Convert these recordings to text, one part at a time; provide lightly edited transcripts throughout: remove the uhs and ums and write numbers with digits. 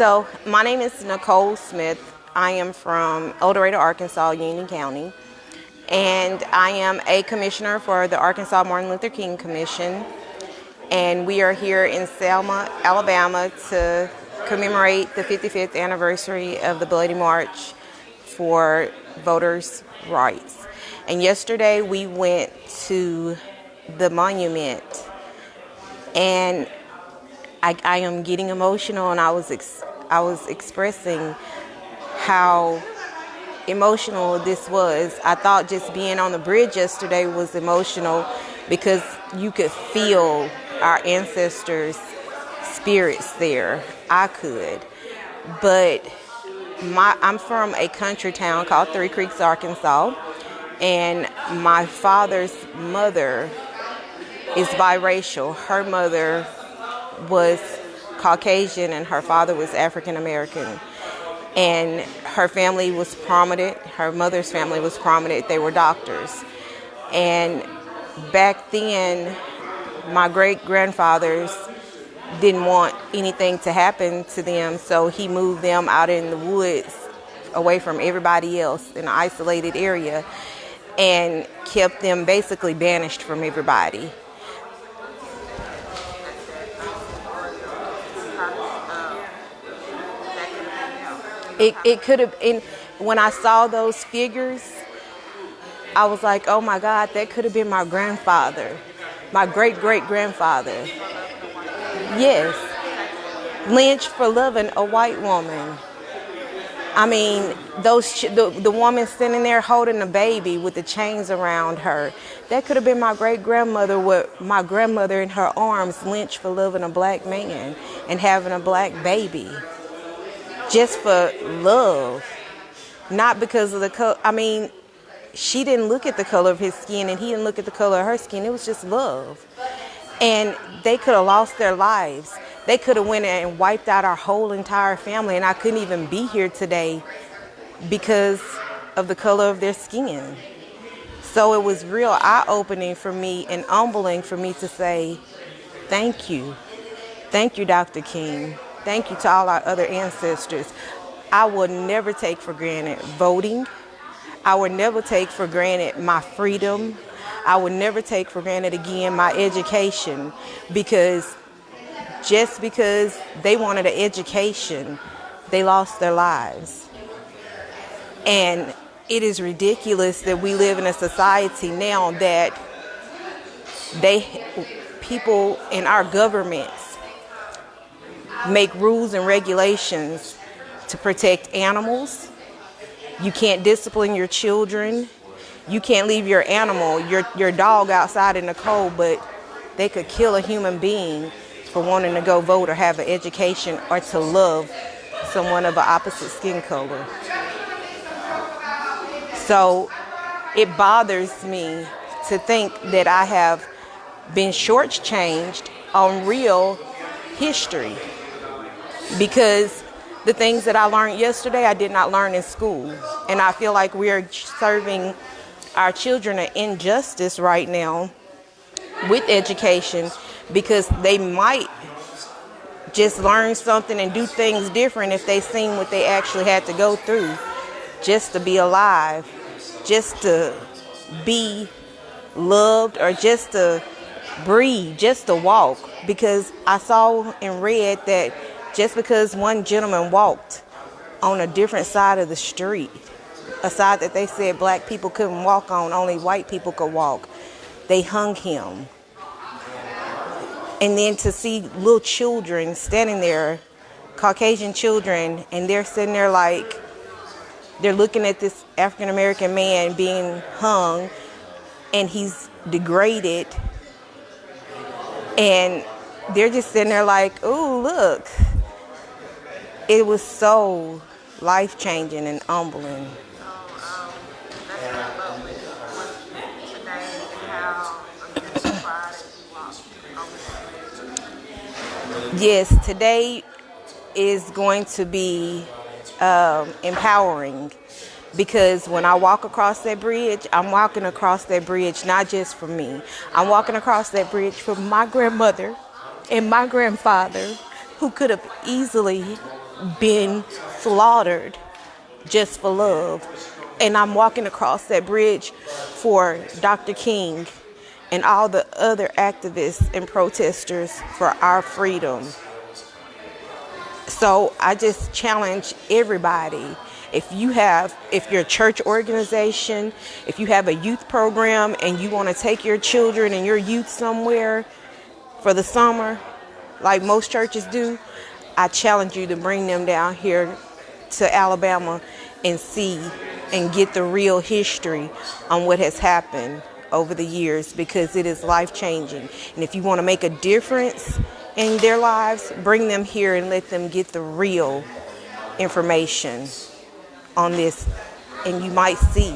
So my name is Nicole Smith. I am from El Dorado, Arkansas, Union County, and I am a commissioner for the Arkansas Martin Luther King Commission. And we are here in Selma, Alabama to commemorate the 55th anniversary of the Bloody March for voters' rights. And yesterday we went to the monument, and I am getting emotional, and I was expressing how emotional this was. I thought just being on the bridge yesterday was emotional because you could feel our ancestors' spirits there. I could. But I'm from a country town called Three Creeks, Arkansas, and my father's mother is biracial. Her mother was Caucasian and her father was African American. And her family was prominent. Her mother's family was prominent. They were doctors. And back then, my great-grandfathers didn't want anything to happen to them, so he moved them out in the woods away from everybody else in an isolated area and kept them basically banished from everybody. It could have been, when I saw those figures, I was like, oh my God, that could have been my grandfather, my great-great-grandfather. Yes. Lynched for loving a white woman. I mean, the woman sitting there holding a baby with the chains around her. That could have been my great-grandmother with my grandmother in her arms, lynched for loving a black man and having a black baby. Just for love, not because of the color. I mean, she didn't look at the color of his skin and he didn't look at the color of her skin. It was just love. And they could have lost their lives. They could have went and wiped out our whole entire family, and I couldn't even be here today because of the color of their skin. So it was real eye-opening for me and humbling for me to say, thank you. Thank you, Dr. King. Thank you to all our other ancestors. I will never take for granted voting. I will never take for granted my freedom. I will never take for granted again my education, because just because they wanted an education, they lost their lives. And it is ridiculous that we live in a society now that people in our governments make rules and regulations to protect animals. You can't discipline your children. You can't leave your animal, your dog outside in the cold, but they could kill a human being for wanting to go vote or have an education or to love someone of an opposite skin color. So it bothers me to think that I have been shortchanged on real history, because the things that I learned yesterday, I did not learn in school. And I feel like we are serving our children an injustice right now with education, because they might just learn something and do things different if they seen what they actually had to go through just to be alive, just to be loved, or just to breathe, just to walk. Because I saw and read that just because one gentleman walked on a different side of the street, a side that they said black people couldn't walk on, only white people could walk, they hung him. And then to see little children standing there, Caucasian children, and they're sitting there like, they're looking at this African American man being hung, and he's degraded, and they're just sitting there like, ooh, look. It was so life-changing and humbling. Yes, today is going to be empowering, because when I walk across that bridge, I'm walking across that bridge not just for me. I'm walking across that bridge for my grandmother and my grandfather, who could have easily been slaughtered just for love. And I'm walking across that bridge for Dr. King and all the other activists and protesters for our freedom. So I just challenge everybody. If you're a church organization, if you have a youth program and you want to take your children and your youth somewhere for the summer, like most churches do, I challenge you to bring them down here to Alabama and see and get the real history on what has happened over the years, because it is life-changing. And if you want to make a difference in their lives, bring them here and let them get the real information on this, and you might see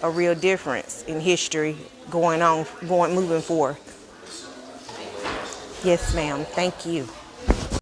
a real difference in history moving forward. Yes, ma'am. Thank you.